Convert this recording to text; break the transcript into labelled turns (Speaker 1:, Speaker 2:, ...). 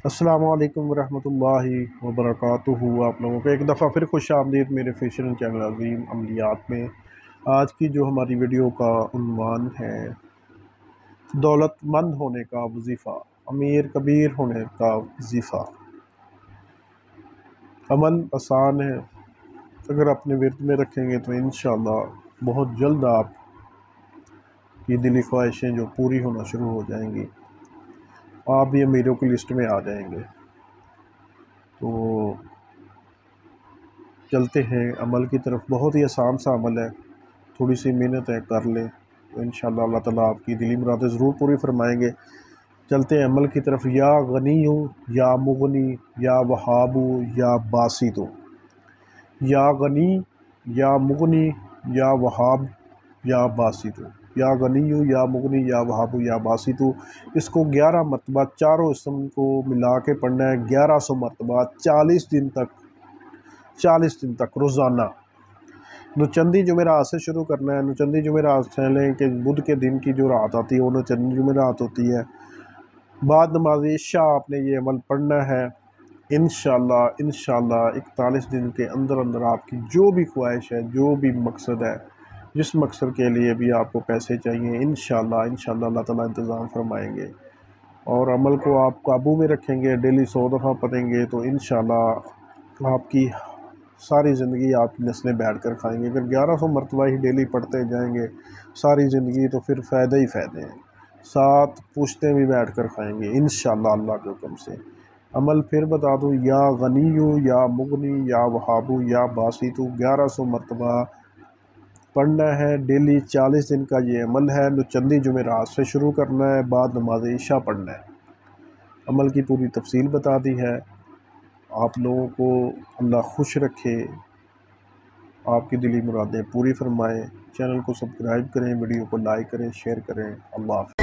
Speaker 1: अस्सलाम वालेकुम वरहमतुल्लाहि वबरकातुहू। आप लोगों को एक दफ़ा फिर खुश आमदीद मेरे फैशन चैनल अज़ीम अमलियात में। आज की जो हमारी वीडियो का उन्वान है, दौलतमंद होने का वजीफ़ा, अमीर कबीर होने का वजीफ़ा। अमल आसान है, अगर अपने विर्द में रखेंगे तो इंशाअल्लाह बहुत जल्द आपकी दिली ख्वाहिशें जो पूरी होना शुरू हो जाएंगी, आप भी अमीरों की लिस्ट में आ जाएंगे। तो चलते हैं अमल की तरफ। बहुत ही आसान सा अमल है, थोड़ी सी मेहनत है, कर लें तो इंशाअल्लाह अल्लाह ताला आपकी दिली मुरादें ज़रूर पूरी फरमाएंगे। चलते हैं अमल की तरफ। या गनीयु या मुगनी या वहाबु या बासितु। या गनी या मुगनी या वहाब या बासितु। या गनीयु या मुगनी या वहाबु या बासितु। इसको 11 मरतबा चारों इसम को मिला के पढ़ना है, 1100 मरतबा 40 दिन तक रोज़ाना। नुचंदी जुमेरात से शुरू करना है। नुचंदी जुमेरात से लें कि बुध के दिन की जो रात आती है वो नुचंदी जुमेरात होती है। बाद नमाज इशा आपने ये अमल पढ़ना है। इंशाअल्लाह 41 दिन के अंदर अंदर आपकी जो भी ख्वाहिश है, जो भी मकसद है, जिस मकसद के लिए भी आपको पैसे चाहिए, इंशाअल्लाह अल्लाह ताला इंतज़ाम फरमाएंगे। और अमल को आप काबू में रखेंगे, डेली 100 दफ़ा पढ़ेंगे तो इंशाअल्लाह आपकी सारी ज़िंदगी आपकी नस्लें बैठ कर खाएंगे। अगर 1100 मरतबा ही डेली पढ़ते जाएंगे सारी ज़िंदगी तो फिर फ़ायदे ही फ़ायदे हैं, 7 पुश्तें भी बैठ कर खाएंगे इंशाअल्लाह अल्लाह के हुक्म से। अमल फिर बता दूँ, या गनीयु या मुगनी या वहाबु या बासितु 1100 मरतबा पढ़ना है डेली। 40 दिन का ये अमल है। नुचंदी जुमेरात से शुरू करना है, बाद नमाज इशा पढ़ना है। अमल की पूरी तफसील बता दी है। आप लोगों को अल्लाह खुश रखे, आपकी दिली मुरादें पूरी फरमाएँ। चैनल को सब्सक्राइब करें, वीडियो को लाइक करें, शेयर करें। अल्लाह हाफ़िज़।